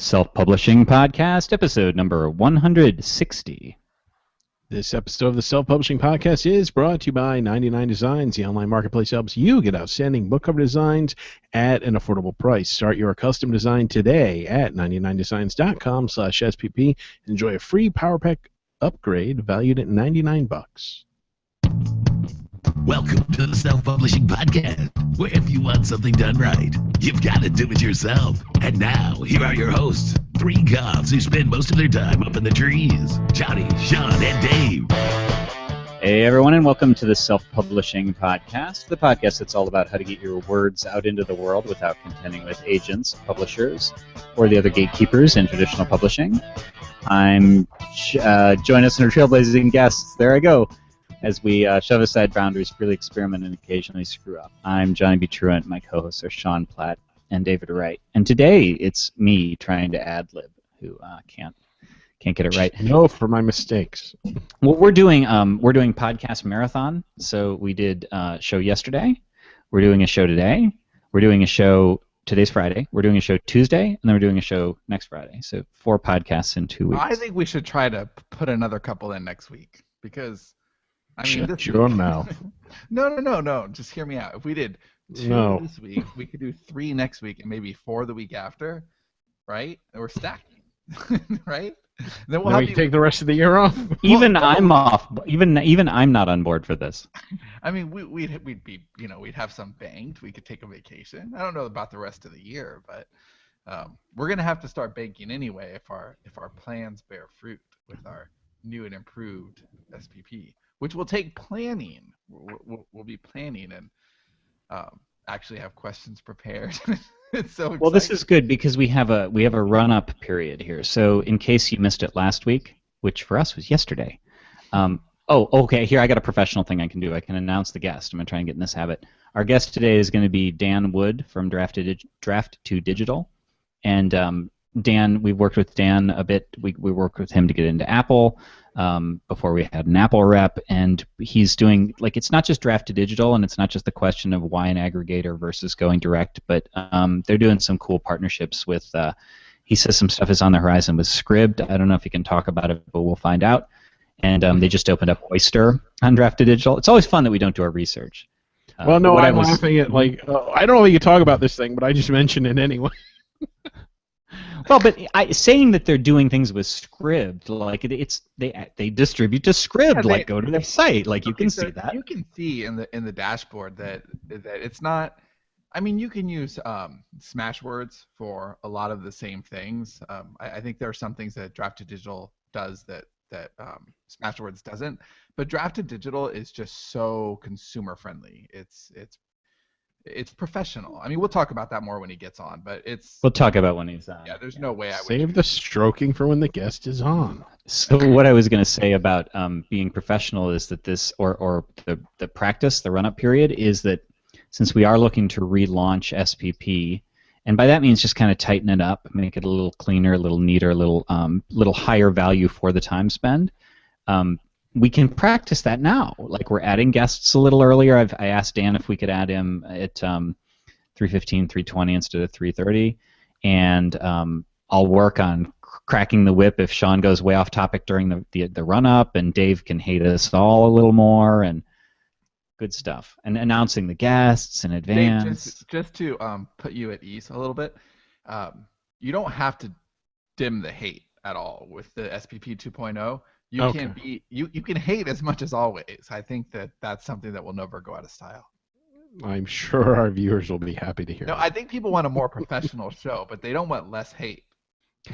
Self-Publishing Podcast, episode number 160. This episode of the Self-Publishing Podcast is brought to you by 99 Designs. The online marketplace helps you get outstanding book cover designs at an affordable price. Start your custom design today at 99designs.com/SPP. Enjoy a free Power Pack upgrade valued at $99. Welcome to the Self-Publishing Podcast, where if you want something done right, you've got to do it yourself. And now, here are your hosts, three goths who spend most of their time up in the trees, Johnny, Sean, and Dave. Hey everyone, and welcome to the Self-Publishing Podcast, the podcast that's all about how to get your words out into the world without contending with agents, publishers, or the other gatekeepers in traditional publishing. Join us in our trailblazing guests. There I go. As we shove aside boundaries, freely experiment, and occasionally screw up. I'm Johnny B. Truant. My co-hosts are Sean Platt and David Wright. And today it's me trying to ad-lib, who can't get it right. No for my mistakes. Well, we're doing podcast marathon. So we did a show yesterday. We're doing a show today. We're doing a show. Today's Friday. We're doing a show Tuesday, and then we're doing a show next Friday. So 4 podcasts in 2 weeks. I think we should try to put another couple in next week because. Shut your mouth. No. Just hear me out. If we did 2 this week, we could do 3 next week and maybe 4 the week after, right? And we're stacking, right? Then we'll have you take the rest of the year off. Even I'm off. Even I'm not on board for this. I mean, we'd be we'd have some banked. We could take a vacation. I don't know about the rest of the year, but we're gonna have to start banking anyway if our plans bear fruit with our new and improved SPP. Which will take planning. We'll be planning and actually have questions prepared. It's so exciting. Well, this is good because we have a run-up period here. So in case you missed it last week, which for us was yesterday. Okay. Here I got a professional thing I can do. I can announce the guest. I'm gonna try and get in this habit. Our guest today is going to be Dan Wood from Draft2Digital, and Dan, we've worked with Dan a bit. We worked with him to get into Apple. Before we had an Apple rep, and he's doing, it's not just Draft2Digital, and it's not just the question of why an aggregator versus going direct, but they're doing some cool partnerships with, he says some stuff is on the horizon with Scribd. I don't know if he can talk about it, but we'll find out. And they just opened up Oyster on Draft2Digital. It's always fun that we don't do our research. I'm laughing at, I don't know if you can talk about this thing, but I just mentioned it anyway. Well, but saying that they're doing things with Scribd, they distribute to Scribd, go to their site, you can see that. You can see in the dashboard that it's not. I mean, you can use Smashwords for a lot of the same things. I think there are some things that Draft2Digital does that Smashwords doesn't, but Draft2Digital is just so consumer friendly. It's professional. I mean, we'll talk about that more when he gets on, but We'll talk about when he's on. Yeah, there's no way I would. Save the stroking for when the guest is on. So what I was going to say about being professional is that this, or the practice, the run-up period, is that since we are looking to relaunch SPP, and by that means just kind of tighten it up, make it a little cleaner, a little neater, a little higher value for the time spend, we can practice that now. We're adding guests a little earlier. I asked Dan if we could add him at 3:15, 3:20 instead of 3:30, and I'll work on cracking the whip if Sean goes way off topic during the run-up, and Dave can hate us all a little more, and good stuff. And announcing the guests in advance. Dave, just to put you at ease a little bit, you don't have to dim the hate at all with the SPP 2.0. You can hate as much as always. I think that's something that will never go out of style. I'm sure our viewers will be happy to hear. No, I think people want a more professional show, but they don't want less hate.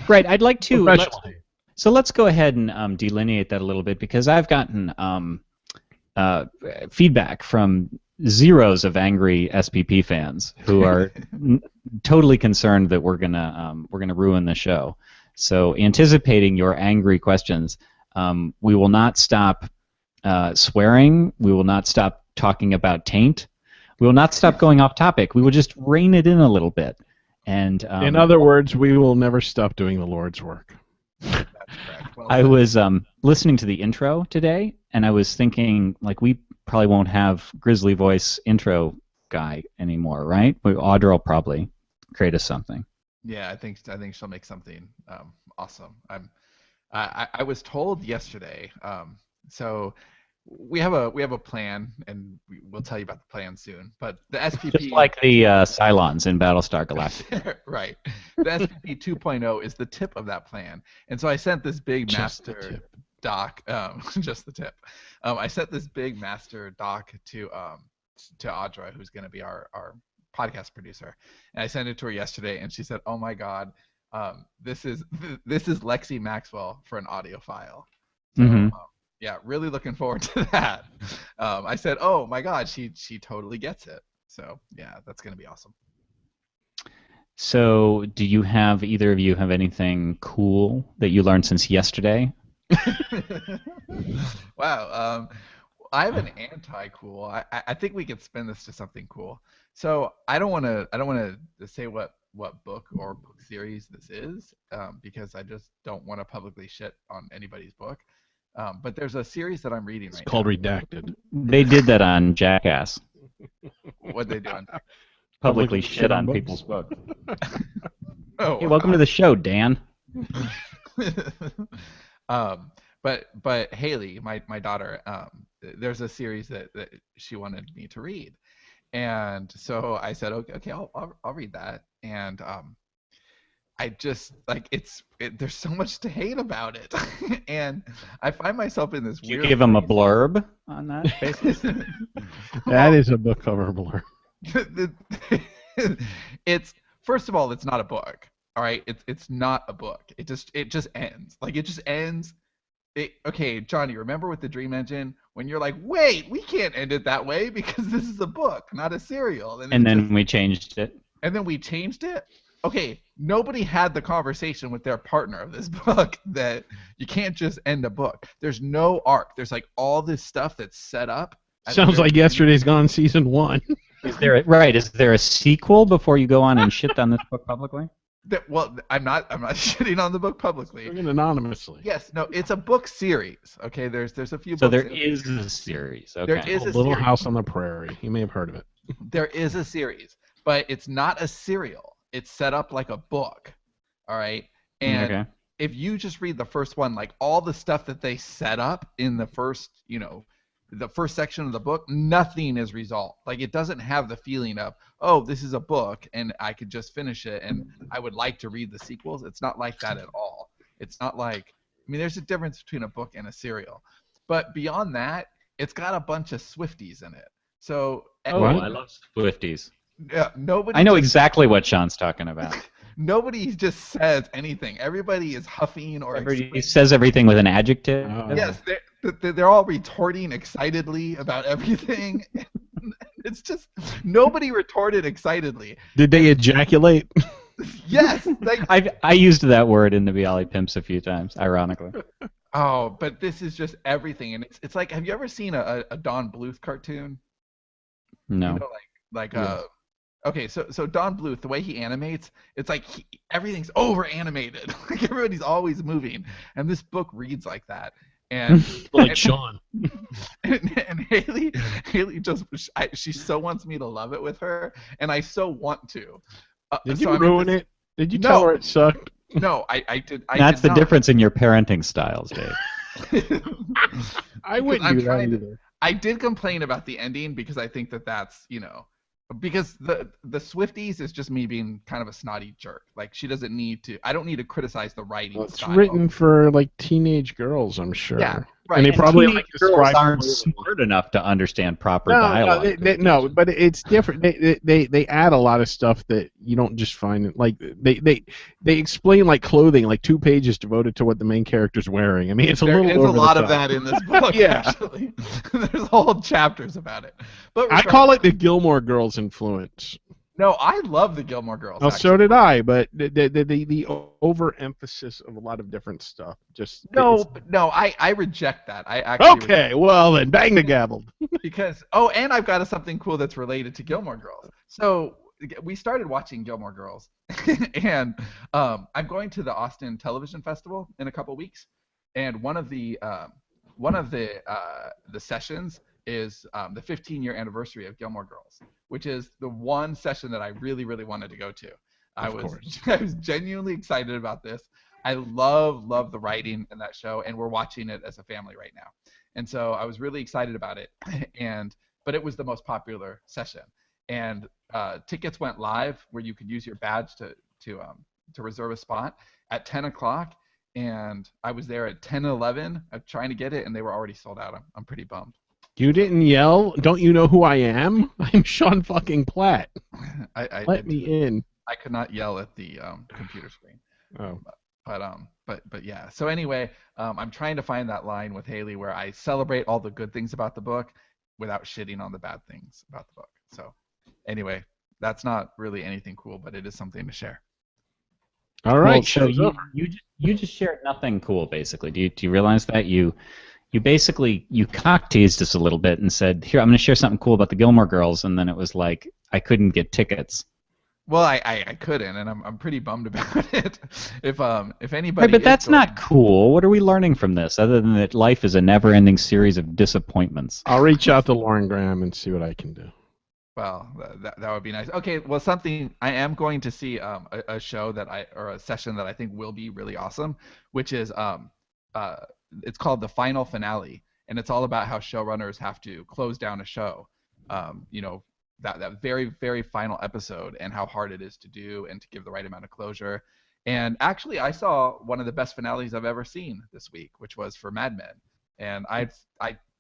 Right. I'd like to. So let's go ahead and delineate that a little bit, because I've gotten feedback from zeros of angry SPP fans who are totally concerned that we're gonna ruin the show. So anticipating your angry questions. We will not stop swearing. We will not stop talking about taint. We will not stop going off topic. We will just rein it in a little bit. And in other words, we will never stop doing the Lord's work. That's correct. Well, I was listening to the intro today, and I was thinking, we probably won't have Grizzly Voice intro guy anymore, right? Audra will probably create us something. Yeah, I think she'll make something awesome. I was told yesterday. So we have a plan, and we'll tell you about the plan soon. But the Just SPP, like the Cylons in Battlestar Galactica. right? The SPP 2.0 is the tip of that plan, and so I sent this big Just the master tip. doc, just the tip. I sent this big master doc to Audra, who's going to be our podcast producer, and I sent it to her yesterday, and she said, "Oh my God, this is Lexi Maxwell for an audio file." So Mhm. yeah, really looking forward to that. I said, "Oh my God, she totally gets it." So yeah, that's going to be awesome. So, do you have either of you have anything cool that you learned since yesterday? Wow. I have an anti-cool. I think we could spin this to something cool. So I don't want to say what book or book series this is, because I just don't want to publicly shit on anybody's book. But there's a series that I'm reading It's right called now. Redacted. They did that on Jackass. What they doing? Publicly shit on people's books. Oh Hey, welcome wow. to the show, Dan. But Haley, my daughter, there's a series that she wanted me to read, and so I said, okay, I'll read that, and I just like there's so much to hate about it, and I find myself in this Did you weird give them a place. blurb on that basis? That is a book cover blur. It's first of all, it's not a book. All right, it's not a book. It just ends. Like it just ends. Okay, Johnny, remember with the Dream Engine when you're like, wait, we can't end it that way because this is a book, not a serial. And then we changed it. And then we changed it. Okay, nobody had the conversation with their partner of this book that you can't just end a book. There's no arc. There's like all this stuff that's set up. at the Sounds very like Yesterday's Gone season 1. Is there a sequel before you go on and shit on this book publicly? Well, I'm not shitting on the book publicly. Speaking anonymously. Yes, no, it's a book series. Okay, there's a few So books. there is a series. Okay. There is A a Little series. House on the Prairie. You may have heard of it. There is a series, but it's not a serial. It's set up like a book. All right, and Okay. if you just read the first one, like all the stuff that they set up in the first, the first section of the book, nothing is resolved. Like it doesn't have the feeling of, oh, this is a book and I could just finish it and I would like to read the sequels. It's not like that at all. It's not like, I mean, there's a difference between a book and a serial. But beyond that, it's got a bunch of Swifties in it. So Oh, What? I love Swifties. nobody I know just, exactly what Sean's talking about. nobody just says anything. Everybody is huffing or Everybody says everything with an adjective. yes, they're all retorting excitedly about everything. It's just nobody retorted excitedly. Did they ejaculate? Yes, like I used that word in the Bialy Pimps a few times, ironically. oh, but this is just everything, and it's like, have you ever seen a Don Bluth cartoon? No. You know, like Yeah. okay, so Don Bluth, the way he animates, it's like everything's over animated. Like everybody's always moving, and this book reads like that. And Like Sean. and Haley just she so wants me to love it with her, and I so want to. Did So you I'm in ruin this- it? Did you No. tell her it sucked? No, I did. That's the not. difference in your parenting styles, Dave. I wouldn't I'm do that trying to- either. I did complain about the ending because I think that's because the Swifties is just me being kind of a snotty jerk. Like she doesn't need to. I don't need to criticize the writing Well, it's style. written for like teenage girls, I'm sure. Yeah, right. And they And probably Teenage like girls describe aren't the movie. smart enough to understand proper No, dialogue. no, but it's different. They add a lot of stuff that you don't just find. Like they explain like clothing, like 2 pages devoted to what the main character's wearing. I mean, it's a There little is a over lot the of top. that in this book. Yeah. Actually, there's whole chapters about it. But I call it the Gilmore Girls influence. no. I love the Gilmore Girls. Well, so actually. did I, but the overemphasis of a lot of different stuff just No, I reject that. I actually Okay, well then, bang the gavel. because and I've got something cool that's related to Gilmore Girls. So we started watching Gilmore Girls, and I'm going to the Austin Television Festival in a couple weeks, and one of the sessions is the 15-year anniversary of Gilmore Girls, which is the one session that I really, really wanted to go to. Of course. I was genuinely excited about this. I love the writing in that show, and we're watching it as a family right now. And so I was really excited about it. But it was the most popular session, and tickets went live where you could use your badge to reserve a spot at 10 o'clock, and I was there at 10:11 trying to get it, and they were already sold out. I'm pretty bummed. You didn't yell, "Don't you know who I am? I'm Sean fucking Platt. Let me in." I could not yell at the computer screen. Oh. But yeah. So anyway, I'm trying to find that line with Haley where I celebrate all the good things about the book without shitting on the bad things about the book. So anyway, that's not really anything cool, but it is something to share. All right. Well, so you just shared nothing cool, basically. Do you realize that you basically cock teased us a little bit and said, "Here, I'm going to share something cool about the Gilmore Girls," and then it was like I couldn't get tickets. Well, I couldn't, and I'm pretty bummed about it. If anybody, Right, but that's not cool. What are we learning from this, other than that life is a never-ending series of disappointments? I'll reach out to Lauren Graham and see what I can do. Well, that would be nice. Okay, well, something I am going to see a show or a session that I think will be really awesome, which is it's called The Final Finale, and it's all about how showrunners have to close down a show. That very, very final episode and how hard it is to do and to give the right amount of closure. And actually, I saw one of the best finales I've ever seen this week, which was for Mad Men, and I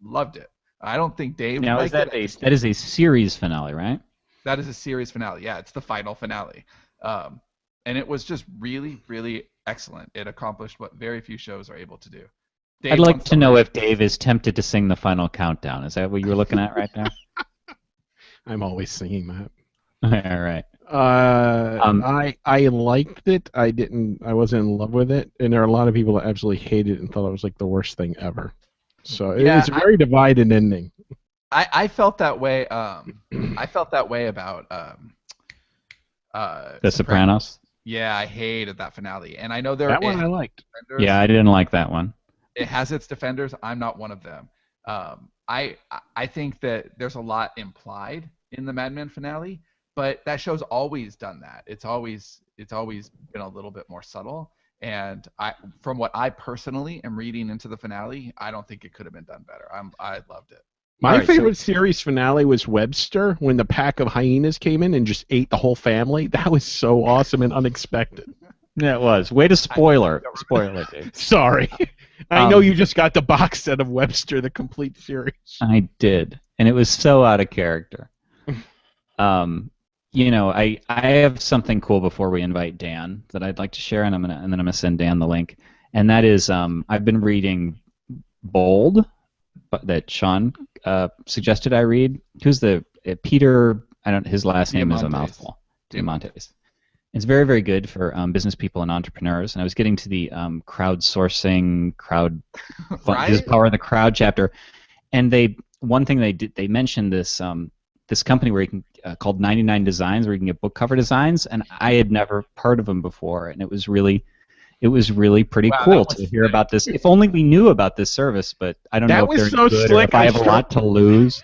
loved it. I don't think Dave. Now, is that is a series finale, right? That is a series finale. Yeah, it's the final finale, and it was just really, really excellent. It accomplished what very few shows are able to do. I'd like to know if Dave is tempted to sing the final countdown. Is that what you're looking at right now? I'm always singing that. All right. I liked it. I wasn't in love with it, and there are a lot of people that absolutely hated it and thought it was like the worst thing ever. So it was a very divided ending. I felt that way. I felt that way about The Sopranos. Yeah, I hated that finale, and I know that one I liked. Yeah, I didn't like that one. It has its defenders. I'm not one of them. I think that there's a lot implied in the Mad Men finale, but that show's always done that. It's always been a little bit more subtle. And from what I personally am reading into the finale, I don't think it could have been done better. I loved it. My favorite series finale was Webster, when the pack of hyenas came in and just ate the whole family. That was so awesome and unexpected. Yeah, it was. Way to spoil it, Dave. Sorry. I know you just got the box set of Webster, the complete series. I did, and it was so out of character. I have something cool before we invite Dan that I'd like to share, and then I'm gonna send Dan the link. And that is, I've been reading Bold, that Sean suggested I read. Who's the Peter? His last name is a mouthful. Diamantes. It's very, very good for business people and entrepreneurs. And I was getting to the crowdsourcing, this power of the crowd chapter, and one thing they mentioned this company where you can called 99 Designs, where you can get book cover designs, and I had never heard of them before, and it was really pretty cool to hear about this. If only we knew about this service, but I don't know if they're so good slick, or if I have a lot to lose.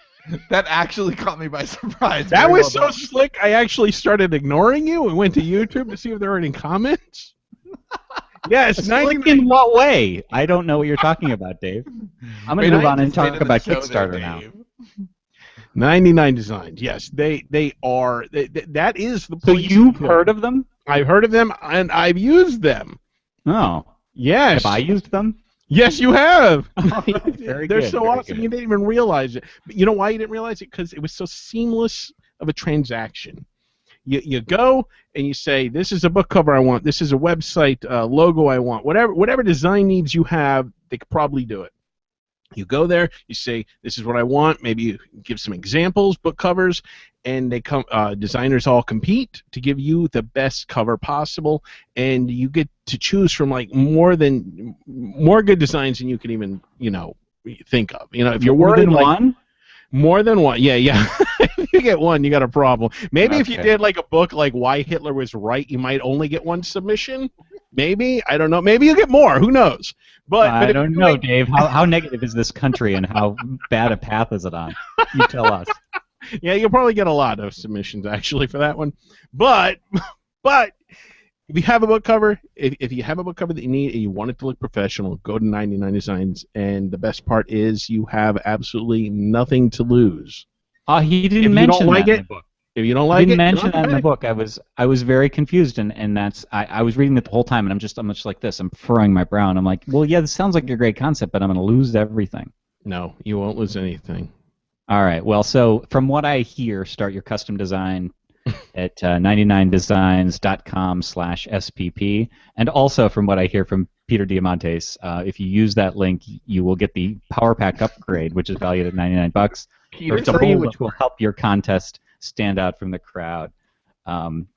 That actually caught me by surprise. That was so slick, I actually started ignoring you and went to YouTube to see if there were any comments. Yes, slick in what way? I don't know what you're talking about, Dave. I'm going to move on and talk about Kickstarter now. 99 Designs, yes, they are. That is the. So you've heard of them? I've heard of them, and I've used them. Oh, yes. Have I used them? Yes, you have. Oh, yeah, They're so awesome. Good. You didn't even realize it. But you know why you didn't realize it? Because it was so seamless of a transaction. You go and you say, this is a book cover I want. This is a website logo I want. Whatever design needs you have, they could probably do it. You go there, you say, this is what I want. Maybe you give some examples, book covers, and they come. Designers all compete to give you the best cover possible, and you get to choose from like more good designs than you can even think of. If you're more than one. More than one, yeah. If you get one, you got a problem. Maybe if you did like a book like Why Hitler Was Right, you might only get one submission. Maybe, I don't know. Maybe you'll get more. Who knows? But I don't know, Dave. How negative is this country, and how bad a path is it on? You tell us. Yeah, you'll probably get a lot of submissions actually for that one. But If you have a book cover, if you have a book cover that you need and you want it to look professional, go to 99 Designs. And the best part is you have absolutely nothing to lose. He If didn't you mention don't like that in it, the book. if you don't He like didn't it, mention don't that in the pay. book. I was very confused, and that's I was reading it the whole time, and I'm just like this. I'm furrowing my brow, and I'm like, well, yeah, this sounds like a great concept, but I'm going to lose everything. No, you won't lose anything. All right. Well, so from what I hear, start your custom design at 99designs.com/SPP. And also from what I hear from Peter Diamantes, if you use that link, you will get the Power Pack upgrade, which is valued at $99 for Peter free, said- which will help your contest stand out from the crowd.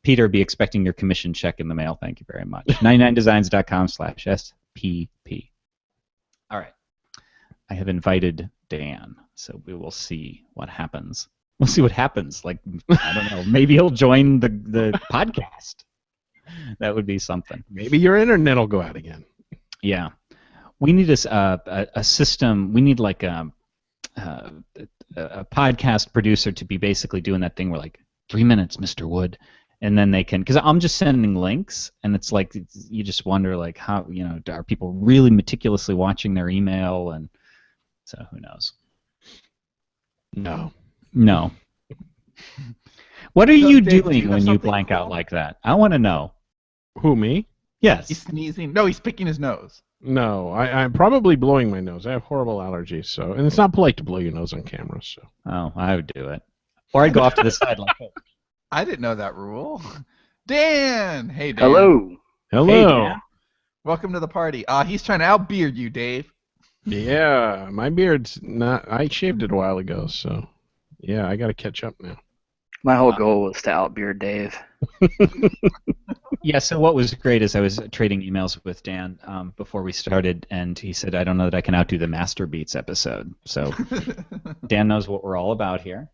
Peter, be expecting your commission check in the mail. Thank you very much. 99designs.com/SPP. All right. I have invited Dan, so we will see what happens. We'll see what happens. Like, I don't know. Maybe he'll join the podcast. That would be something. Maybe your internet will go out again. Yeah. We need a system. We need like a podcast producer to be basically doing that thing where like 3 minutes, Mr. Wood, and then they can. Because I'm just sending links, and it's like you just wonder like how are people really meticulously watching their email, and so who knows. No. No. What are you Dave, do doing you have when you something blank out cool? like that? I want to know. Who, me? Yes. He's sneezing. No, he's picking his nose. No, I'm probably blowing my nose. I have horrible allergies, so and it's not polite to blow your nose on camera. So. Oh, I would do it. Or I'd go off to the side like that. I didn't know that rule. Dan! Hey, Dan. Hello. Hello. Hey, Dan. Welcome to the party. He's trying to outbeard you, Dave. Yeah, my beard's not. I shaved it a while ago, so yeah, I got to catch up now. My whole goal was to outbeard Dave. Yeah, so what was great is I was trading emails with Dan before we started, and he said, I don't know that I can outdo the Master Beats episode. So Dan knows what we're all about here.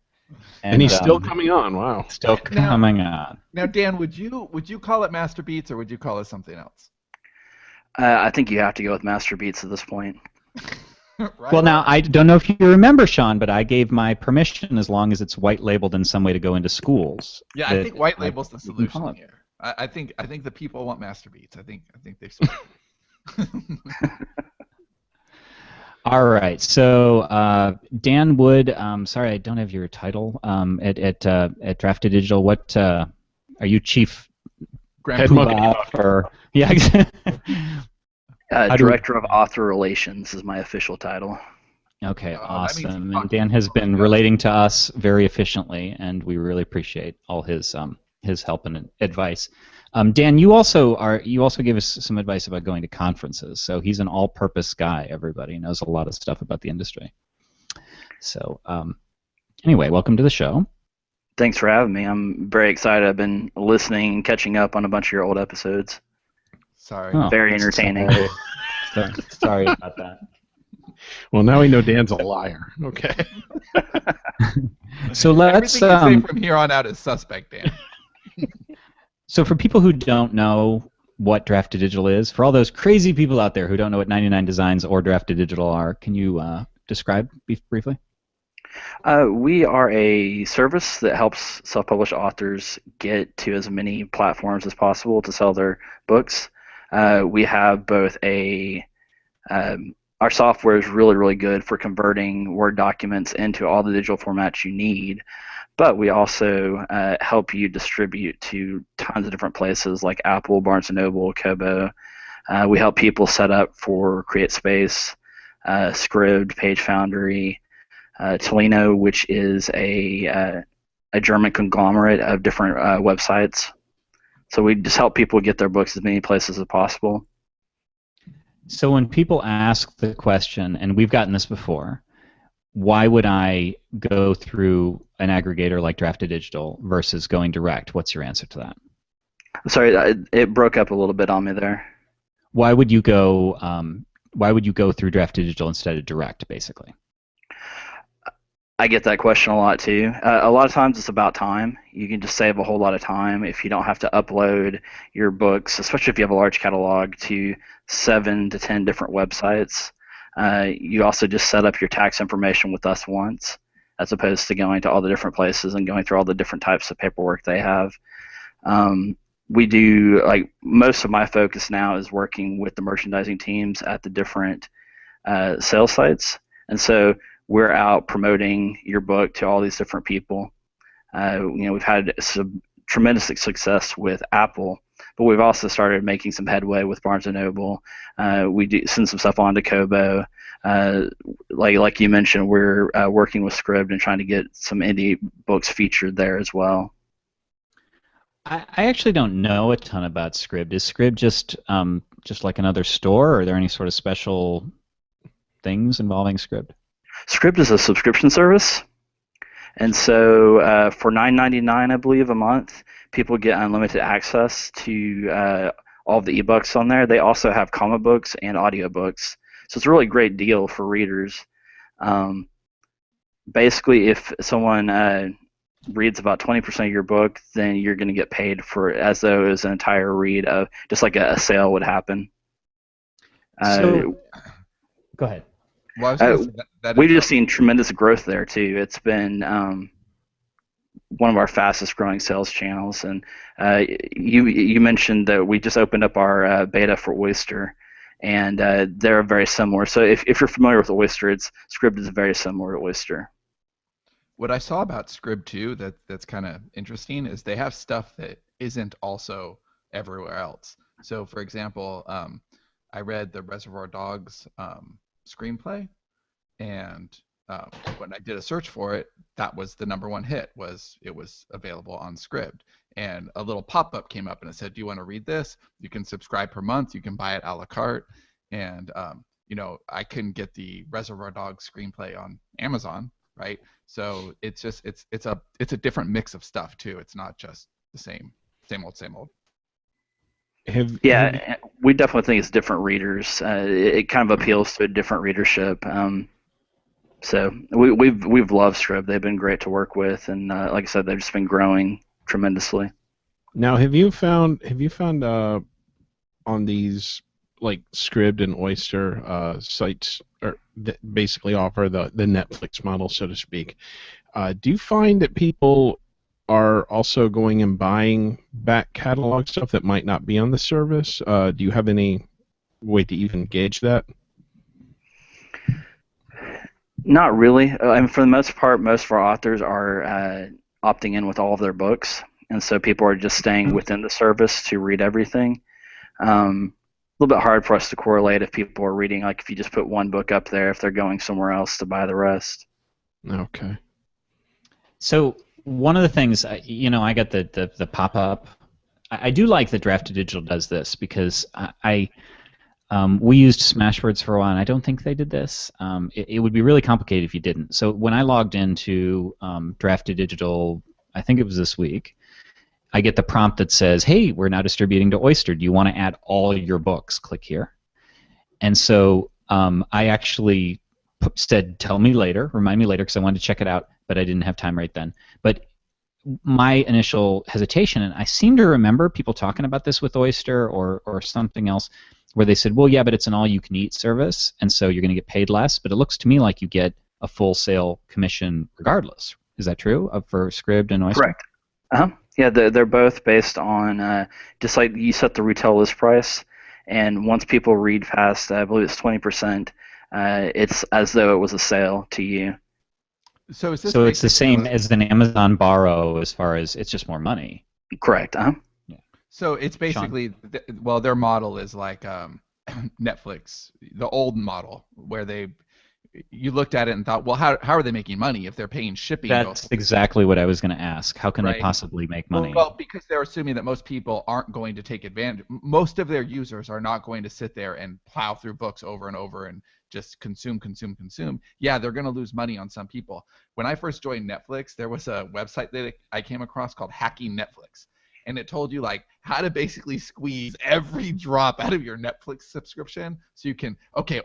And he's still coming on. Wow. Still coming on. Now, Dan, would you call it Master Beats or would you call it something else? I think you have to go with Master Beats at this point. Right? Well, now, I don't know if you remember, Sean, but I gave my permission as long as it's white labeled in some way to go into schools. Yeah, I think white label's the you can call solution it. here. I think the people want Master Beats. I think they've. All right, so Dan Wood, sorry I don't have your title at Draft2Digital. What are you, Chief Grand Poobah or yeah? Director of Author Relations is my official title. Okay, that means awesome. you And Dan has been relating to us very efficiently, and we really appreciate all his help and advice. Dan, you also gave us some advice about going to conferences. So he's an all-purpose guy. Everybody knows a lot of stuff about the industry. So anyway, welcome to the show. Thanks for having me. I'm very excited. I've been listening and catching up on a bunch of your old episodes. Sorry. Oh, Very entertaining. Sorry about that. Well, now we know Dan's a liar. Okay. So let's. Everything you say from here on out is suspect, Dan. So for people who don't know what Draft2Digital is, for all those crazy people out there who don't know what 99 Designs or Draft2Digital are, can you describe briefly? We are a service that helps self-published authors get to as many platforms as possible to sell their books. We have both our software is really, really good for converting Word documents into all the digital formats you need, but we also help you distribute to tons of different places like Apple, Barnes & Noble, Kobo. We help people set up for CreateSpace, Scribd, Page Foundry, Tolino, which is a German conglomerate of different websites. So we just help people get their books as many places as possible. So when people ask the question, and we've gotten this before, why would I go through an aggregator like Draft2Digital versus going direct? What's your answer to that? Sorry, it broke up a little bit on me there. Why would you go? Why would you go through Draft2Digital instead of direct, basically? I get that question a lot too. A lot of times it's about time. You can just save a whole lot of time if you don't have to upload your books, especially if you have a large catalog, to 7 to 10 different websites. You also just set up your tax information with us once, as opposed to going to all the different places and going through all the different types of paperwork they have. we do, like, most of my focus now is working with the merchandising teams at the different sales sites, and so we're out promoting your book to all these different people. We've had some tremendous success with Apple, but we've also started making some headway with Barnes & Noble. We do send some stuff on to Kobo. Like you mentioned, we're working with Scribd and trying to get some indie books featured there as well. I actually don't know a ton about Scribd. Is Scribd just like another store, or are there any sort of special things involving Scribd? Scribd is a subscription service, and so for $9.99, I believe, a month, people get unlimited access to all of the ebooks on there. They also have comic books and audiobooks, so it's a really great deal for readers. Basically, if someone reads about 20% of your book, then you're going to get paid for as though it was an entire read, of just like a sale would happen. So, go ahead. Well, I was gonna say that We've just seen tremendous growth there too. It's been one of our fastest growing sales channels, and you mentioned that we just opened up our beta for Oyster, and they're very similar. So if you're familiar with Oyster, Scribd is very similar to Oyster. What I saw about Scribd too that's kind of interesting is they have stuff that isn't also everywhere else. So for example, I read the Reservoir Dogs screenplay, and when I did a search for it, that was the #1 hit. It was available on Scribd, and a little pop-up came up and it said, "Do you want to read this? You can subscribe per month. You can buy it a la carte." And I couldn't get the Reservoir Dogs screenplay on Amazon, right? So it's a different mix of stuff too. It's not just the same old. We definitely think it's different readers. It kind of appeals to a different readership. So we've loved Scribd. They've been great to work with, and like I said, they've just been growing tremendously. Now, have you found on these like Scribd and Oyster sites, or that basically offer the Netflix model, so to speak? Do you find that people are also going and buying back catalog stuff that might not be on the service? Do you have any way to even gauge that? Not really. For the most part, most of our authors are opting in with all of their books, and so people are just staying within the service to read everything. A little bit hard for us to correlate if people are reading, like if you just put one book up there, if they're going somewhere else to buy the rest. Okay. So one of the things, I got the pop-up. I do like that Draft2Digital does this, because we used Smashwords for a while, and I don't think they did this. It would be really complicated if you didn't. So when I logged into Draft2Digital, I think it was this week, I get the prompt that says, "Hey, we're now distributing to Oyster. Do you want to add all your books? Click here." And so I actually said, "Tell me later, remind me later," because I wanted to check it out, but I didn't have time right then. But my initial hesitation, and I seem to remember people talking about this with Oyster or something else, where they said, "Well, yeah, but it's an all-you-can-eat service, and so you're going to get paid less." But it looks to me like you get a full sale commission regardless. Is that true for Scribd and Oyster? Correct. Yeah, they're both based on just like you set the retail list price, and once people read past, I believe it's 20%, it's as though it was a sale to you. So is this So it's the same as an Amazon Borrow, as far as it's just more money. Correct. Yeah. So it's basically, their model is like Netflix, the old model, where you looked at it and thought, well, how are they making money if they're paying shipping? That's exactly what I was going to ask. How can they possibly make money? Well, because they're assuming that most people aren't going to take advantage. Most of their users are not going to sit there and plow through books over and over and just consume. Yeah, they're going to lose money on some people. When I first joined Netflix, there was a website that I came across called Hacking Netflix. And it told you like how to basically squeeze every drop out of your Netflix subscription, so you can,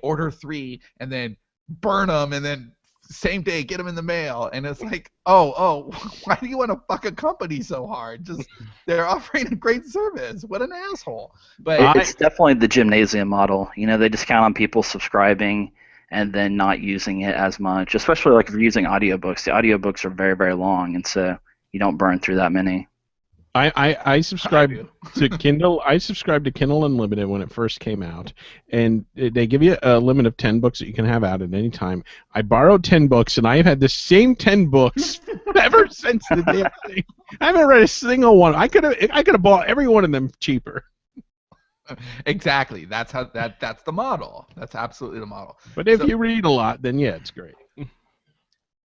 order 3 and then burn them, and then same day get them in the mail. And it's like, oh, why do you want to fuck a company so hard? Just they're offering a great service. What an asshole. But it's definitely the gymnasium model. They just count on people subscribing and then not using it as much, especially like if you're using audiobooks. The audiobooks are very, very long, and so you don't burn through that many. I subscribed do. to Kindle. I subscribed to Kindle Unlimited when it first came out, and they give you a limit of 10 books that you can have out at any time. I borrowed 10 books, and I've had the same 10 books ever since the damn thing. I haven't read a single one. I could have bought every one of them cheaper. Exactly. That's the model. That's absolutely the model. But if you read a lot, then yeah, it's great.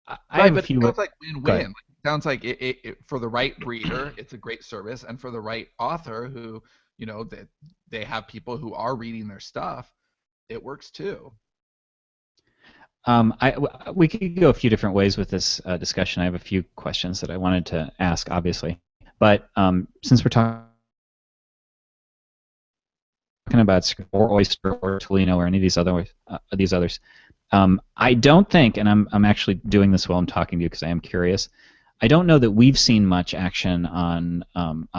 I have a But few. it sounds like Go ahead. win-win. It sounds like it for the right reader, it's a great service, and for the right author who, that they have people who are reading their stuff, it works too. We could go a few different ways with this discussion. I have a few questions that I wanted to ask, obviously, but since we're talking about Script or Oyster or Tolino or any of these others, I don't think, and I'm actually doing this while I'm talking to you because I am curious. I don't know that we've seen much action on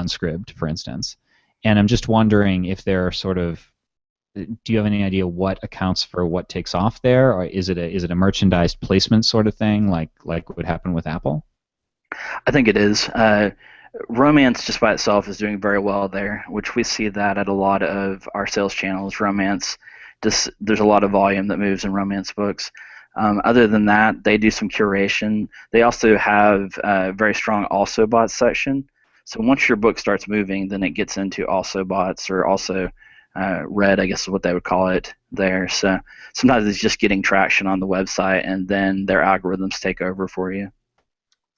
Script, for instance, and I'm just wondering if there are sort of. Do you have any idea what accounts for what takes off there, or is it a merchandised placement sort of thing, like would happen with Apple? I think it is. Romance just by itself is doing very well there, which we see that at a lot of our sales channels. Romance, there's a lot of volume that moves in romance books. Other than that, they do some curation. They also have a very strong also bots section. So once your book starts moving, then it gets into also bots or also read, I guess is what they would call it there. So sometimes it's just getting traction on the website, and then their algorithms take over for you.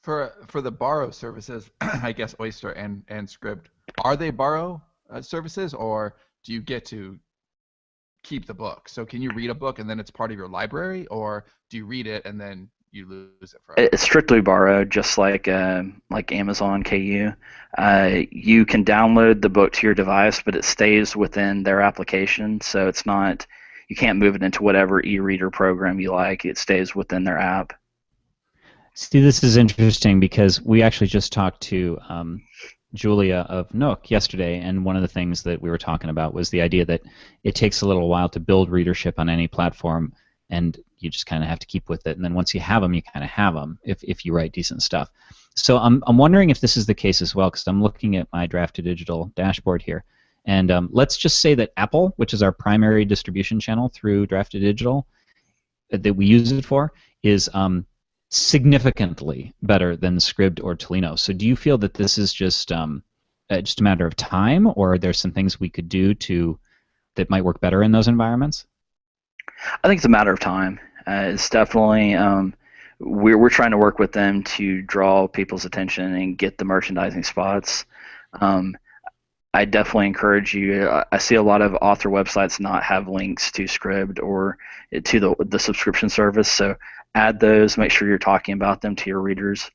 For the borrow services, I guess Oyster and Script, are they borrow services, or do you get to keep the book? So can you read a book and then it's part of your library, or do you read it and then you lose it forever? It's strictly borrowed, just like Amazon KU. You can download the book to your device, but it stays within their application, so it's not. You can't move it into whatever e-reader program you like. It stays within their app. See, this is interesting because we actually just talked to Julia of Nook yesterday, and one of the things that we were talking about was the idea that it takes a little while to build readership on any platform, and you just kind of have to keep with it. And then once you have them, you kind of have them if you write decent stuff. So I'm wondering if this is the case as well, because I'm looking at my Draft2Digital dashboard here, and let's just say that Apple, which is our primary distribution channel through Draft2Digital, that we use it for, is significantly better than Scribd or Tolino. So do you feel that this is just a matter of time, or are there some things we could do that might work better in those environments? I think it's a matter of time. It's definitely we're trying to work with them to draw people's attention and get the merchandising spots. I definitely encourage you. I see a lot of author websites not have links to Scribd or to the subscription service, so add those. Make sure you're talking about them to your readers.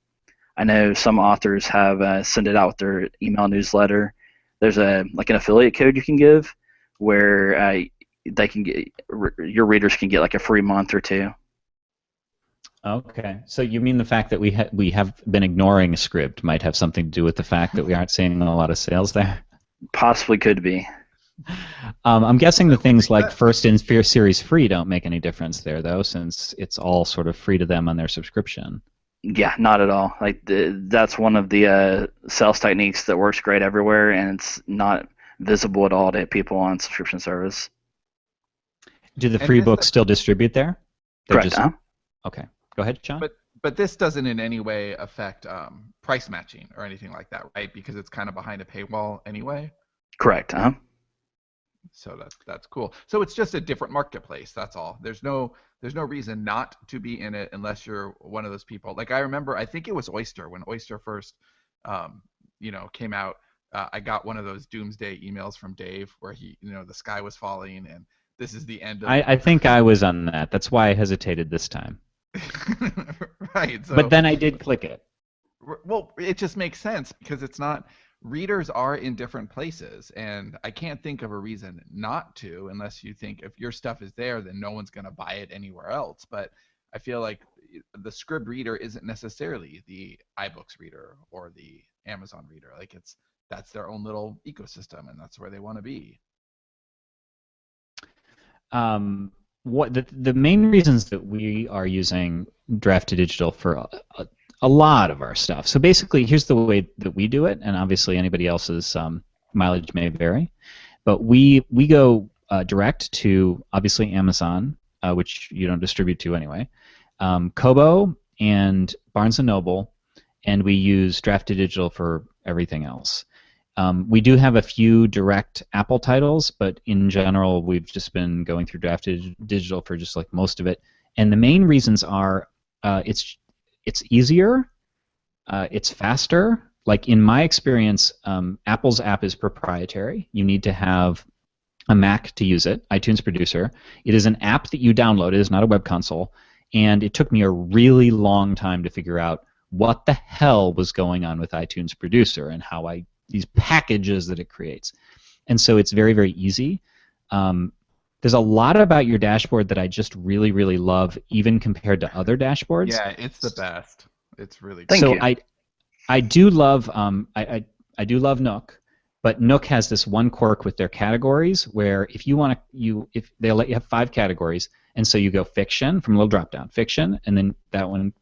I know some authors have sent it out with their email newsletter. There's an affiliate code you can give where they can get your readers can get like a free month or two. Okay, so you mean the fact that we have been ignoring Scribd might have something to do with the fact that we aren't seeing a lot of sales there? Possibly could be. I'm guessing the things like first in series free don't make any difference there, though, since it's all sort of free to them on their subscription. Yeah, not at all. That's one of the sales techniques that works great everywhere, and it's not visible at all to people on subscription service. Do the free books still distribute there? Correct. Okay. Go ahead, Sean. But this doesn't in any way affect price matching or anything like that, right? Because it's kind of behind a paywall anyway. Correct. So that's cool. So it's just a different marketplace. That's all. There's no reason not to be in it unless you're one of those people. Like I remember, I think it was Oyster when Oyster first, came out. I got one of those doomsday emails from Dave where the sky was falling and this is the end of. I think I was on that. That's why I hesitated this time. Right. So, but then I did click it. Well, it just makes sense because it's not. Readers are in different places, and I can't think of a reason not to, unless you think if your stuff is there, then no one's going to buy it anywhere else. But I feel like the Scribd reader isn't necessarily the iBooks reader or the Amazon reader. Like that's their own little ecosystem, and that's where they want to be. What the main reasons that we are using Draft2Digital for a lot of our stuff. So basically, here's the way that we do it, and obviously anybody else's mileage may vary. But we go direct to obviously Amazon, which you don't distribute to anyway, Kobo and Barnes & Noble, and we use Draft2Digital for everything else. We do have a few direct Apple titles, but in general, we've just been going through Draft2Digital for just like most of it. And the main reasons are it's easier, it's faster. Like in my experience, Apple's app is proprietary. You need to have a Mac to use it, iTunes Producer. It is an app that you download. It is not a web console. And it took me a really long time to figure out what the hell was going on with iTunes Producer and how these packages that it creates. And so it's very, very easy. There's a lot about your dashboard that I just really, really love, even compared to other dashboards. Yeah, it's the best. It's really good. Thank you. I do love I do love Nook, but Nook has this one quirk with their categories where if you want to if they'll let you have 5 categories, and so you go fiction from a little drop down, fiction, and then that one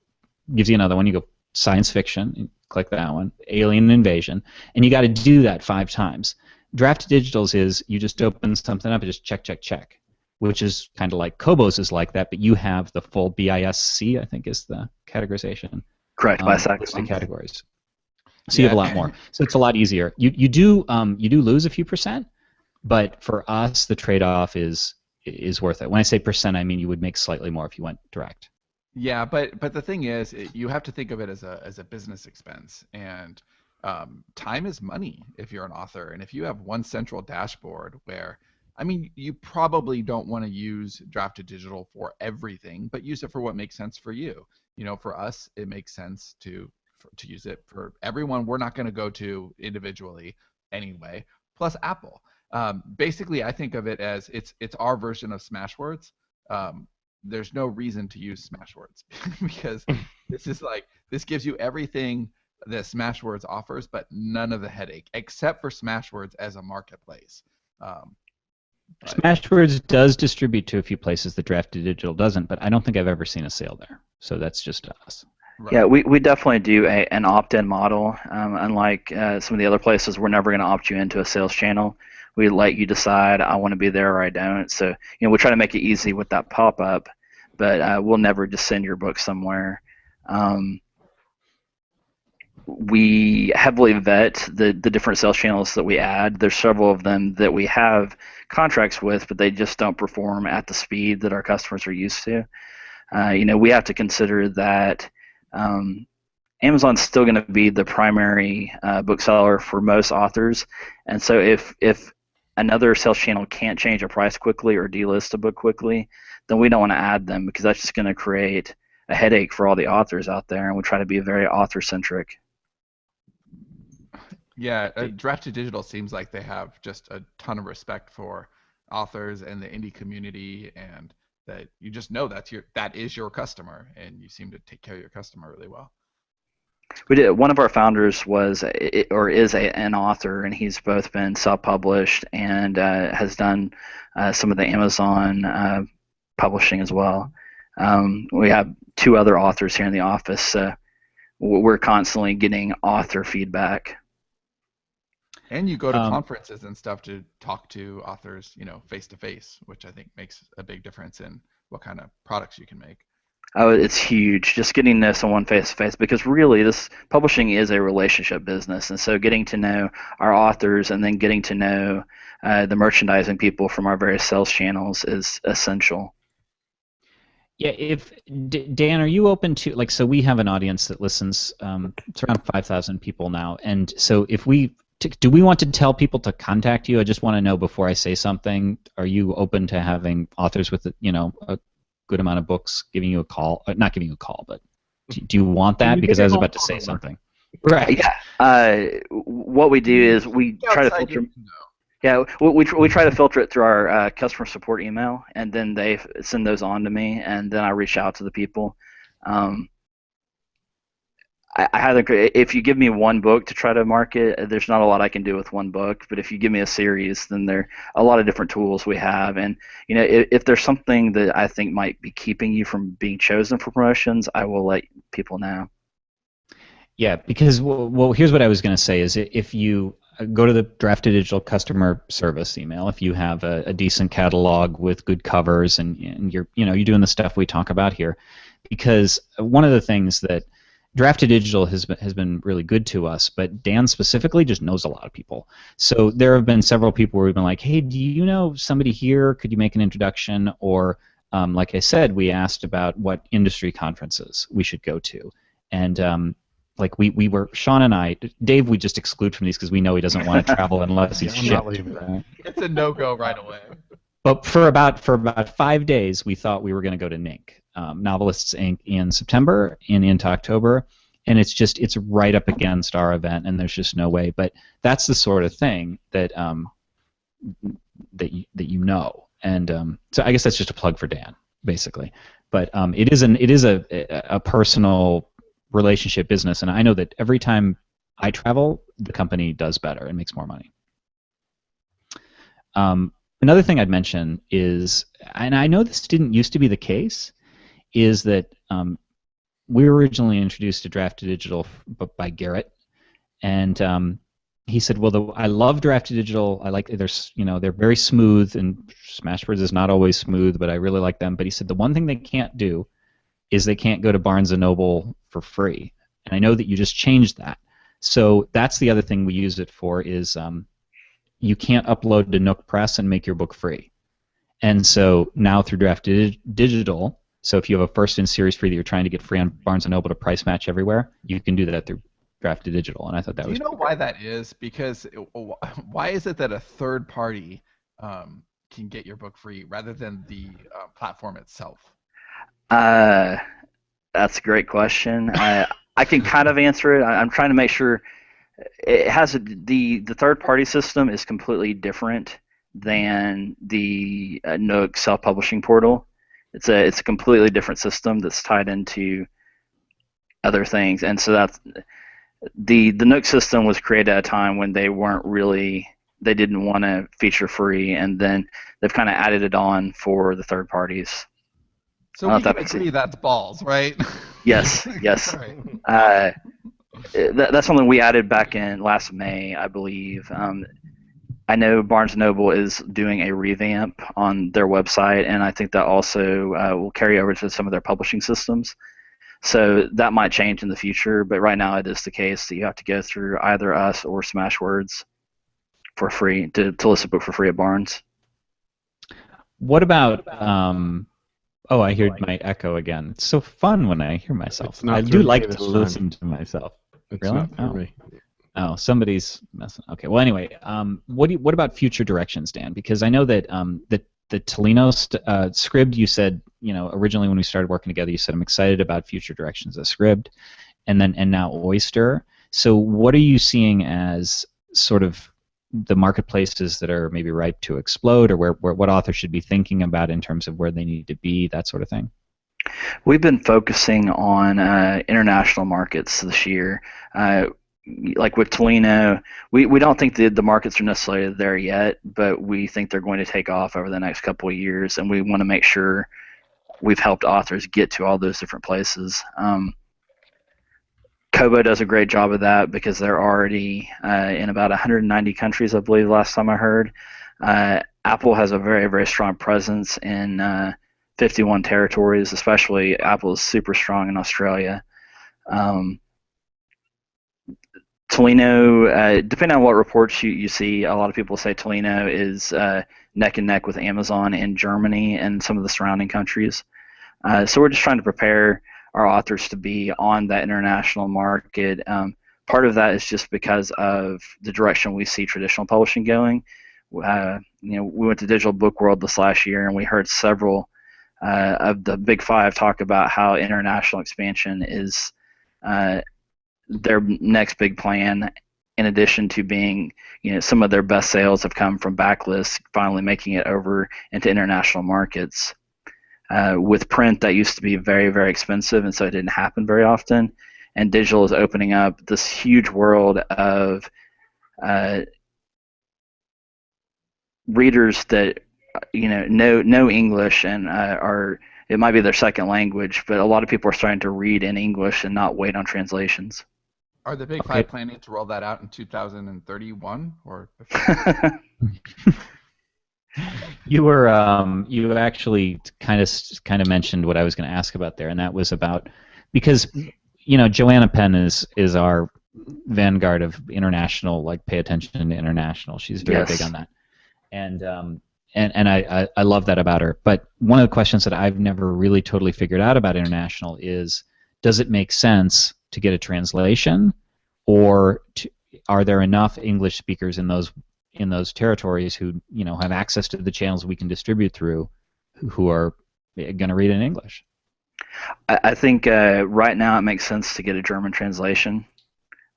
gives you another one. You go science fiction, you click that one, alien invasion, and you got to do that 5 times. Draft2Digital's is you just open something up and just check, check, check, which is kind of like Kobo's is like that, but you have the full BISC, I think is the categorization. Correct, by list of categories. So you have a lot more. So it's a lot easier. You do lose a few percent, but for us the trade-off is worth it. When I say percent, I mean you would make slightly more if you went direct. Yeah, but the thing is, you have to think of it as a business expense, and time is money if you're an author. And if you have one central dashboard where, I mean, you probably don't want to use Draft2Digital for everything, but use it for what makes sense for you. You know, for us, it makes sense to use it for everyone. We're not going to go to individually anyway. Plus Apple. Basically, I think of it as it's our version of Smashwords. There's no reason to use Smashwords because this gives you everything that Smashwords offers, but none of the headache, except for Smashwords as a marketplace. Smashwords does distribute to a few places that Draft2Digital doesn't, but I don't think I've ever seen a sale there. So that's just us. Right. Yeah, we definitely do an opt-in model. Unlike some of the other places, we're never going to opt you into a sales channel. We let you decide, I want to be there or I don't. So we try to make it easy with that pop-up, but we'll never just send your book somewhere. We heavily vet the different sales channels that we add. There's several of them that we have contracts with, but they just don't perform at the speed that our customers are used to. We have to consider that Amazon's still going to be the primary bookseller for most authors, and so if another sales channel can't change a price quickly or delist a book quickly, then we don't want to add them because that's just going to create a headache for all the authors out there, and we try to be very author-centric. Yeah, Draft2Digital seems like they have just a ton of respect for authors and the indie community, and that you just know that is your customer, and you seem to take care of your customer really well. We did. One of our founders is an author, and he's both been self-published and has done some of the Amazon publishing as well. We have 2 other authors here in the office. We're constantly getting author feedback. And you go to conferences and stuff to talk to authors, face to face, which I think makes a big difference in what kind of products you can make. Oh, it's huge. Just getting to know someone face to face, because really this publishing is a relationship business, and so getting to know our authors and then getting to know the merchandising people from our various sales channels is essential. Yeah, Dan, are you open to so we have an audience that listens. It's around 5,000 people now, and so do we want to tell people to contact you? I just want to know before I say something. Are you open to having authors with a good amount of books giving you a call? Not giving you a call, but do you want that? Because I was about to say something. Right. Yeah. What we do is we try to filter. Yeah, we try to filter it through our customer support email, and then they send those on to me, and then I reach out to the people. If you give me one book to try to market, there's not a lot I can do with one book. But if you give me a series, then there are a lot of different tools we have. And if there's something that I think might be keeping you from being chosen for promotions, I will let people know. Yeah, because well, here's what I was going to say is if you go to the Draft2Digital customer service email, if you have a decent catalog with good covers and you're doing the stuff we talk about here, because one of the things that Draft2Digital has been really good to us, but Dan specifically just knows a lot of people. So there have been several people where we've been like, hey, do you know somebody here? Could you make an introduction? Or like I said, we asked about what industry conferences we should go to, and like we were Sean and I, Dave, we just exclude from these because we know he doesn't want to travel unless he's I'm not shipped. leaving. Right? It's a no-go right away. But for about 5 days, we thought we were going to go to NINC, Novelists Inc. in September and into October, and it's right up against our event, and there's just no way. But that's the sort of thing that that you know, and so I guess that's just a plug for Dan, basically. But it is a personal relationship business, and I know that every time I travel, the company does better and makes more money. Another thing I'd mention is, and I know this didn't used to be the case, is that we were originally introduced to Draft2Digital by Garrett, and he said, "Well, I love Draft2Digital. I like they're very smooth, and Smashwords is not always smooth, but I really like them." But he said the one thing they can't do is they can't go to Barnes & Noble for free, and I know that you just changed that. So that's the other thing we use it for is you can't upload to Nook Press and make your book free. And so now through Draft2Digital, so if you have a first in series free that you're trying to get free on Barnes & Noble to price match everywhere, you can do that through Draft2Digital, and I thought that was. Do you know why that is? Because why is it that a third party can get your book free rather than the platform itself? That's a great question. I can kind of answer it. I'm trying to make sure. It has the third-party system is completely different than the Nook self-publishing portal. It's a completely different system that's tied into other things, and so that's the Nook system was created at a time when they didn't want to feature free, and then they've kind of added it on for the third parties. So we can agree that's balls, right? Yes. Right. That's something we added back in last May, I believe. I know Barnes & Noble is doing a revamp on their website, and I think that also will carry over to some of their publishing systems. So that might change in the future, but right now it is the case that you have to go through either us or Smashwords for free to list a book for free at Barnes. What about oh, I hear my echo again. It's so fun when I hear myself. I do like to listen to myself. It's really? Not for me. Oh, somebody's messing. Okay. Well, anyway, what about future directions, Dan? Because I know that the Tolino script, you said, originally when we started working together, you said I'm excited about future directions of script, and now Oyster. So what are you seeing as sort of the marketplaces that are maybe ripe to explode, or what authors should be thinking about in terms of where they need to be, that sort of thing? We've been focusing on international markets this year. Like with Tolino, we don't think the markets are necessarily there yet, but we think they're going to take off over the next couple of years, and we want to make sure we've helped authors get to all those different places. Kobo does a great job of that because they're already in about 190 countries, I believe, last time I heard. Apple has a very, very strong presence in 51 territories, especially Apple is super strong in Australia. Tolino, depending on what reports you see, a lot of people say Tolino is neck and neck with Amazon in Germany and some of the surrounding countries. So we're just trying to prepare our authors to be on that international market. Part of that is just because of the direction we see traditional publishing going. We went to Digital Book World this last year, and we heard several of the big five talk about how international expansion is their next big plan. In addition to being, some of their best sales have come from backlists, finally making it over into international markets. With print, that used to be very, very expensive, and so it didn't happen very often. And digital is opening up this huge world of readers that know English and it might be their second language, but a lot of people are starting to read in English and not wait on translations. Are the Big Okay. Five planning to roll that out in 2031 or before? You actually kind of mentioned what I was going to ask about there, and that was about because Joanna Penn is our vanguard of international, like pay attention to international. She's very big Yes. on that, and I love that about her. But one of the questions that I've never really totally figured out about international is, does it make sense to get a translation, or are there enough English speakers in those territories who have access to the channels we can distribute through, who are going to read in English? I think right now it makes sense to get a German translation.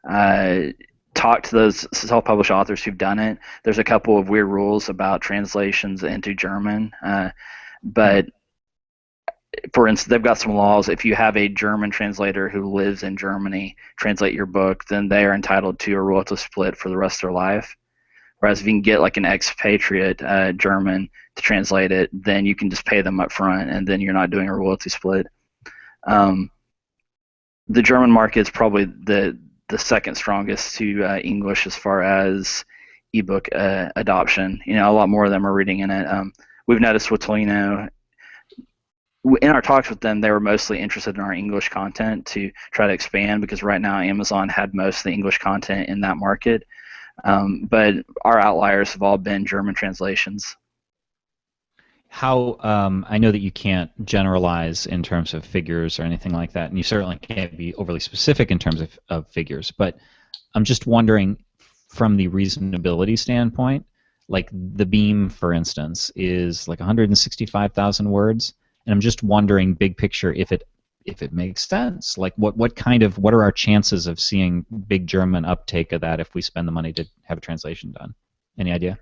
Talk to those self-published authors who've done it. There's a couple of weird rules about translations into German, but for instance, they've got some laws. If you have a German translator who lives in Germany translate your book, then they are entitled to a royalty split for the rest of their life. Whereas if you can get like an expatriate German to translate it, then you can just pay them up front, and then you're not doing a royalty split. The German market is probably the second strongest to English as far as ebook adoption. A lot more of them are reading in it. We've noticed with Tolino, in our talks with them, they were mostly interested in our English content to try to expand, because right now Amazon had most of the English content in that market. But our outliers have all been German translations. How I know that you can't generalize in terms of figures or anything like that, and you certainly can't be overly specific in terms of figures, but I'm just wondering, from the reasonability standpoint, like the Beam, for instance, is like 165,000 words, and I'm just wondering, big picture, if it makes sense. Like what are our chances of seeing big German uptake of that if we spend the money to have a translation done? Any idea?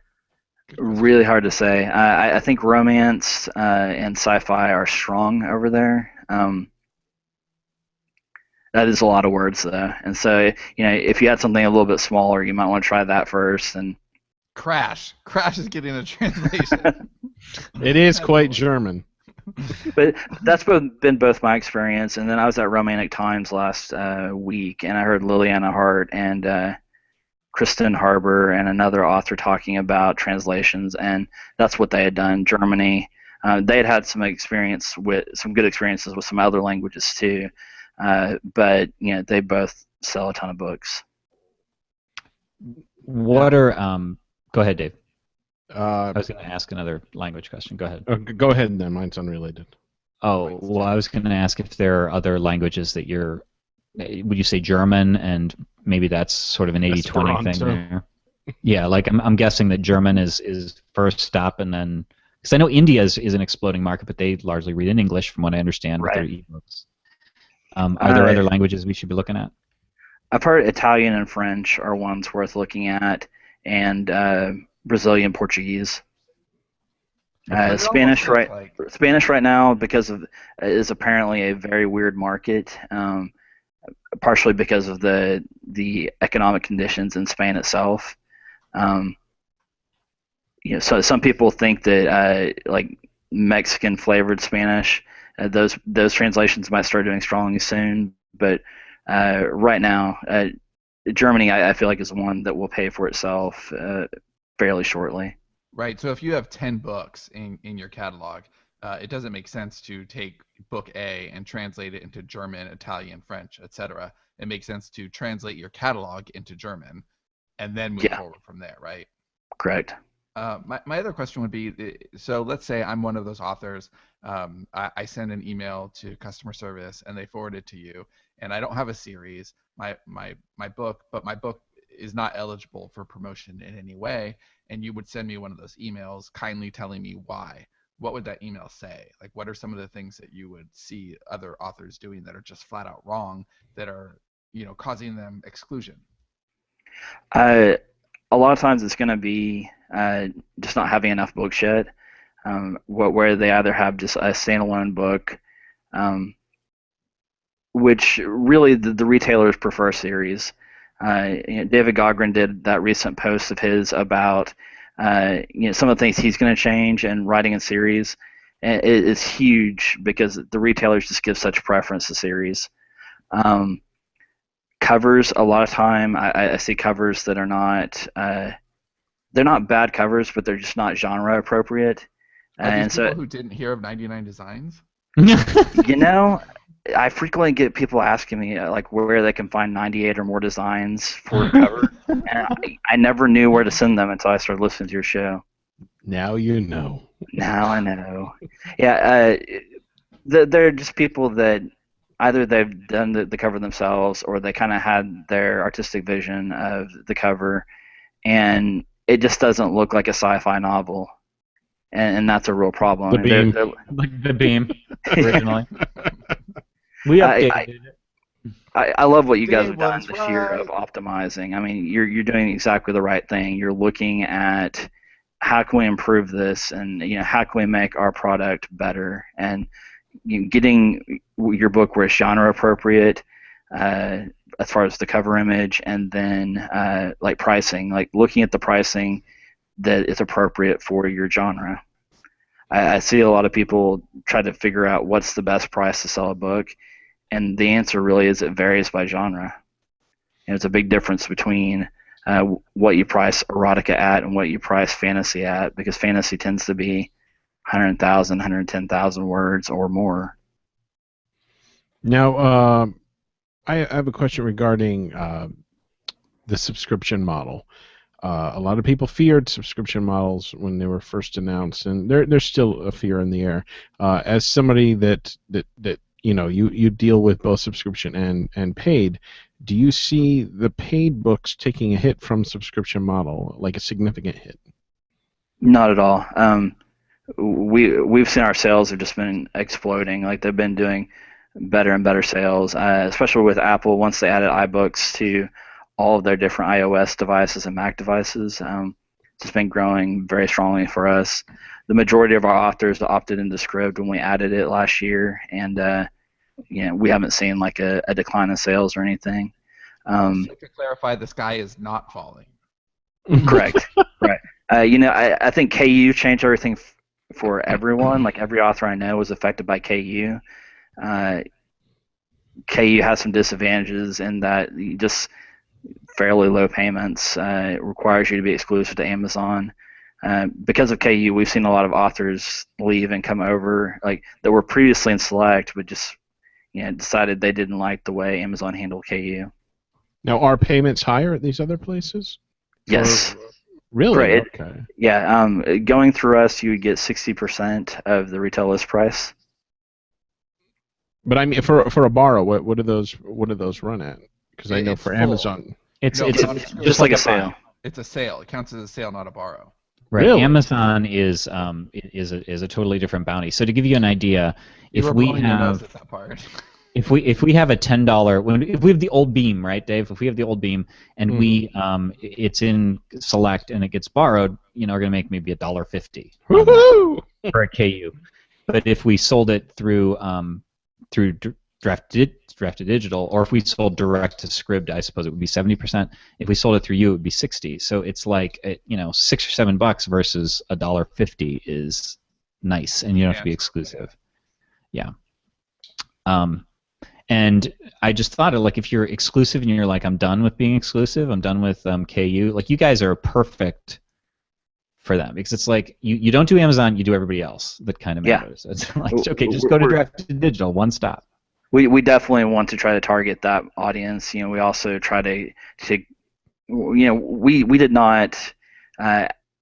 Really hard to say. I think romance and sci-fi are strong over there. That is a lot of words, though, and so if you had something a little bit smaller, you might want to try that first. And Crash is getting a translation. It is quite German. But that's been both my experience. And then I was at Romantic Times last week, and I heard Liliana Hart and Kristen Harbour and another author talking about translations, and that's what they had done. Germany, they had some good experiences with some other languages too, but they both sell a ton of books. What are Go ahead, Dave. I was going to ask another language question. Go ahead. Go ahead, then. Mine's unrelated. Oh, well, I was going to ask if there are other languages that would you say German, and maybe that's sort of an 80-20 thing there? Yeah, like I'm guessing that German is first stop, and then, because I know India is an exploding market, but they largely read in English, from what I understand, with their ebooks. Are there other languages we should be looking at? I've heard Italian and French are ones worth looking at, and Brazilian Portuguese. Spanish right now, because of is apparently a very weird market, partially because of the economic conditions in Spain itself. So some people think that like Mexican flavored Spanish, those translations might start doing strongly soon, but right now Germany, I feel like, is one that will pay for itself fairly shortly. Right. So if you have 10 books in your catalog, it doesn't make sense to take book A and translate it into German, Italian, French, etc. It makes sense to translate your catalog into German and then move forward from there, right? Correct. My other question would be, so let's say I'm one of those authors. I send an email to customer service and they forward it to you, and I don't have a series. My book is not eligible for promotion in any way, and you would send me one of those emails kindly telling me why. What would that email say? Like, what are some of the things that you would see other authors doing that are just flat out wrong, that are causing them exclusion? A lot of times it's going to be just not having enough books yet, where they either have just a standalone book, which really the retailers prefer series. David Gogren did that recent post of his about some of the things he's going to change and writing in series. It is huge because the retailers just give such preference to series. Covers, a lot of time I see covers that are not they're not bad covers, but they're just not genre appropriate. Are And these so, people who didn't hear of 99 Designs? you know, I frequently get people asking me like where they can find 98 or more designs for a cover, and I never knew where to send them until I started listening to your show. Now you know. Now I know. Yeah, they're just people that either they've done the cover themselves or they kind of had their artistic vision of the cover, and it just doesn't look like a sci-fi novel, and that's a real problem. The Beam. Like the Beam originally. We updated it. I love what you guys have Dave done was this year right. of optimizing. I mean, you're doing exactly the right thing. You're looking at how can we improve this, and how can we make our product better, and getting your book where it's genre appropriate as far as the cover image, and then like pricing, like looking at the pricing that is appropriate for your genre. I see a lot of people try to figure out what's the best price to sell a book, and the answer really is it varies by genre. And it's a big difference between what you price erotica at and what you price fantasy at, because fantasy tends to be 100,000, 110,000 words or more. Now, I have a question regarding the subscription model. A lot of people feared subscription models when they were first announced, and there's still a fear in the air. As somebody that you deal with both subscription and paid, do you see the paid books taking a hit from subscription model, like a significant hit? Not at all. We've seen our sales have just been exploding. Like they've been doing better and better sales, especially with Apple. Once they added iBooks to all of their different iOS devices and Mac devices, it's just been growing very strongly for us. The majority of our authors opted into Scribd when we added it last year, and we haven't seen like a decline in sales or anything. Just to clarify, the sky is not falling. Correct. Right. I think KU changed everything for everyone. Like every author I know was affected by KU. KU has some disadvantages in that you just fairly low payments. It requires you to be exclusive to Amazon. Because of KU, we've seen a lot of authors leave and come over, like that were previously in Select, but just decided they didn't like the way Amazon handled KU. Now, are payments higher at these other places? Yes. Really? Right. Okay. Yeah. Going through us, you would get 60% of the retail list price. But I mean, for a borrow, what do those run at? Because I know It's for full. Amazon, It's Just like a sale. It's a sale. It counts as a sale, not a borrow. right. Really? Amazon is a totally different bounty. So to give you an idea, You if were we blowing your nose have at that part. if we have a $10 if we have the old Beam, right, Dave? If we have the old Beam and we it's in Select and it gets borrowed, we're gonna make maybe $1.50 woohoo! for a KU. But if we sold it through Draft2Digital, or if we sold direct to Scribd, I suppose it would be 70%. If we sold it through you, it would be 60. So it's like $6 or $7 versus $1.50 is nice, and you don't have to be exclusive. Yeah. And I just thought like if you're exclusive and you're like, I'm done with being exclusive, I'm done with KU, like you guys are perfect for that, because it's like you don't do Amazon, you do everybody else that kind of matters. It's like, okay, just go to Draft2Digital, one stop. We definitely want to try to target that audience. We also try to we did not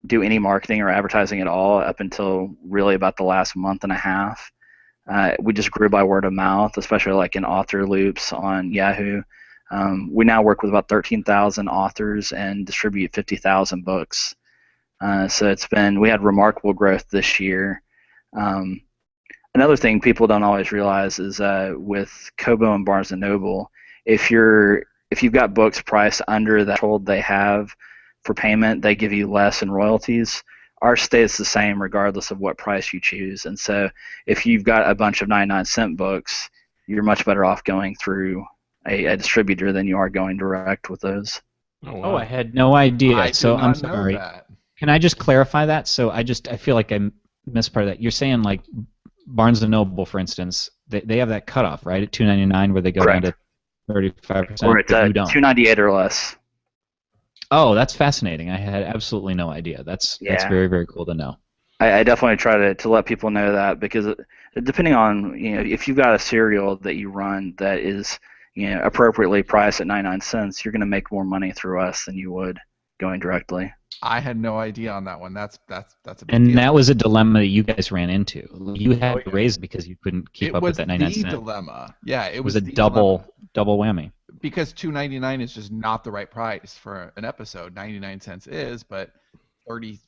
do any marketing or advertising at all up until really about the last month and a half. We just grew by word of mouth, especially like in author loops on Yahoo. We now work with about 13,000 authors and distribute 50,000 books. So we had remarkable growth this year. Another thing people don't always realize is with Kobo and Barnes & Noble, if you've got books priced under the threshold they have for payment, they give you less in royalties. Ours stays the same regardless of what price you choose. And so if you've got a bunch of 99-cent books, you're much better off going through a distributor than you are going direct with those. Oh, wow. Oh, I had no idea. I So did I'm not know sorry. that. Can I just clarify that? So I feel like I missed part of that. You're saying like Barnes & Noble, for instance, they have that cutoff, right, at $2.99 where they go down to 35%, or it's but you don't. $298 or less. Oh, that's fascinating. I had absolutely no idea. That's Yeah. very, very cool to know. I definitely try to let people know that, because depending on, if you've got a cereal that you run that is, appropriately priced at 99 cents, you're going to make more money through us than you would going directly. I had no idea on that one. That's a big And deal. that was a dilemma that you guys ran into. You had to raise it because you couldn't keep up with that 99 cents. It was the dilemma. Yeah, it was was a the double dilemma. whammy. Because $2.99 is just not the right price for an episode. 99 cents is, but 30,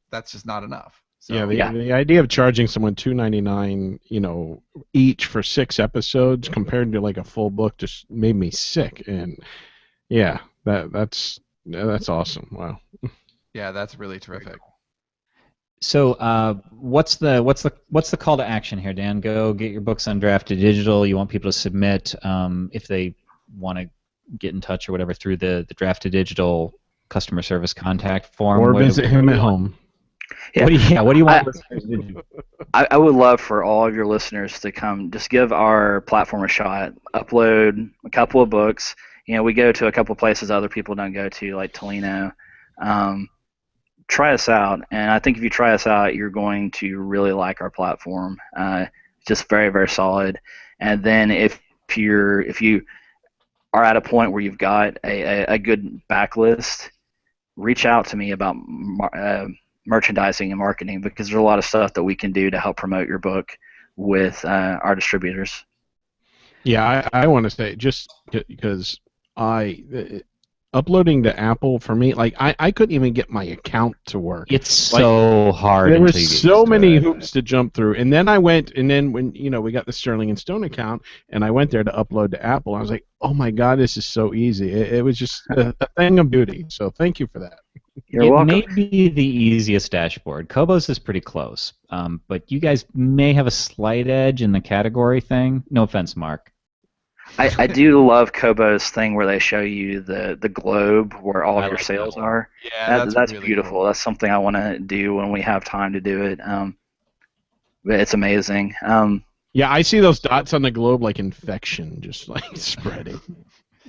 that's just not enough. So, the idea of charging someone $2.99, each for 6 episodes compared to like a full book just made me sick. And yeah, that's awesome. Wow. Yeah, that's really terrific. So, what's the call to action here, Dan? Go get your books on Draft2Digital. You want people to submit if they want to get in touch or whatever through the Draft2Digital customer service contact form, or visit him at home. Yeah. What do you want listeners to do? I would love for all of your listeners to come, just give our platform a shot. Upload a couple of books. We go to a couple of places other people don't go to, like Tolino. Try us out, and I think if you try us out, you're going to really like our platform. Just very, very solid. And then if you are at a point where you've got a good backlist, reach out to me about merchandising and marketing, because there's a lot of stuff that we can do to help promote your book with our distributors. Yeah, I want to say, just because uploading to Apple, for me, like I couldn't even get my account to work. It's so hard. There were so many hoops to jump through, and then when we got the Sterling and Stone account, and I went there to upload to Apple, I was like, oh my God, this is so easy. It was just a thing of beauty. So thank you for that. You're welcome. It may be the easiest dashboard. Kobo's is pretty close, but you guys may have a slight edge in the category thing. No offense, Mark. I do love Kobo's thing where they show you the globe where all of your sales are. Yeah, that's really beautiful. Cool. That's something I want to do when we have time to do it. But it's amazing. Yeah, I see those dots on the globe like infection, just like spreading.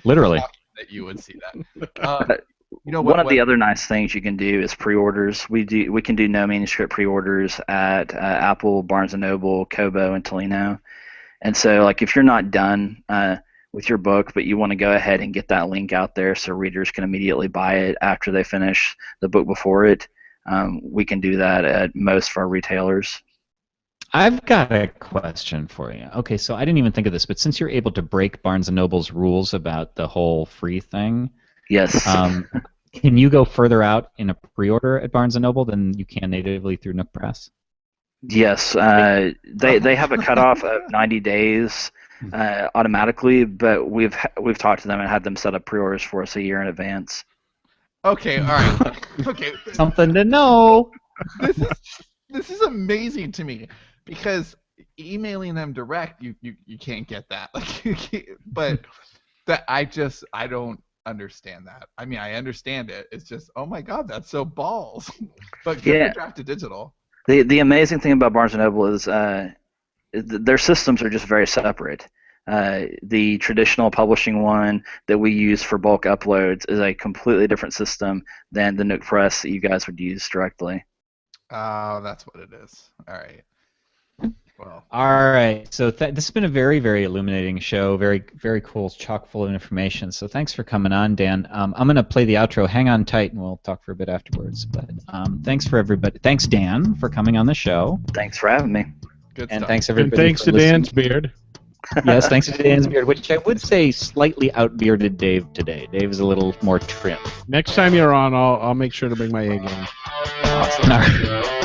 Literally. That you would see that. One of the other nice things you can do is pre-orders. We can do no manuscript pre-orders at Apple, Barnes & Noble, Kobo, and Tolino. And so, like, if you're not done with your book, but you want to go ahead and get that link out there so readers can immediately buy it after they finish the book before it, we can do that at most of our retailers. I've got a question for you. Okay, so I didn't even think of this, but since you're able to break Barnes & Noble's rules about the whole free thing, yes, can you go further out in a pre-order at Barnes & Noble than you can natively through Nook Press? Yes, they have a cutoff of 90 days automatically, but we've talked to them and had them set up pre-orders for us a year in advance. Okay, all right. Okay. Something to know. This is amazing to me, because emailing them direct, you can't get that. But that I don't understand that. I mean, I understand it. It's just, oh my God, that's so balls. But good for Draft2Digital. The amazing thing about Barnes & Noble is their systems are just very separate. The traditional publishing one that we use for bulk uploads is a completely different system than the Nook Press that you guys would use directly. Oh, that's what it is. All right. Well. All right. So this has been a very, very illuminating show. Very, very cool. It's chock full of information. So thanks for coming on, Dan. I'm going to play the outro. Hang on tight, and we'll talk for a bit afterwards. But thanks for everybody. Thanks, Dan, for coming on the show. Thanks for having me. Good and stuff. Thanks everybody. And thanks to Dan's beard. Yes, thanks to Dan's beard, which I would say slightly outbearded Dave today. Dave is a little more trim. Next time you're on, I'll make sure to bring my A game. Awesome. All right.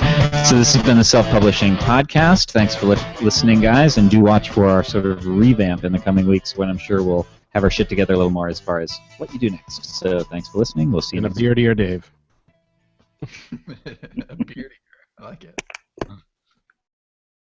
So this has been the Self-Publishing Podcast. Thanks for listening, guys, and do watch for our sort of revamp in the coming weeks when I'm sure we'll have our shit together a little more as far as what you do next. So thanks for listening. We'll see you And next a beardier Dave. A beardier. I like it.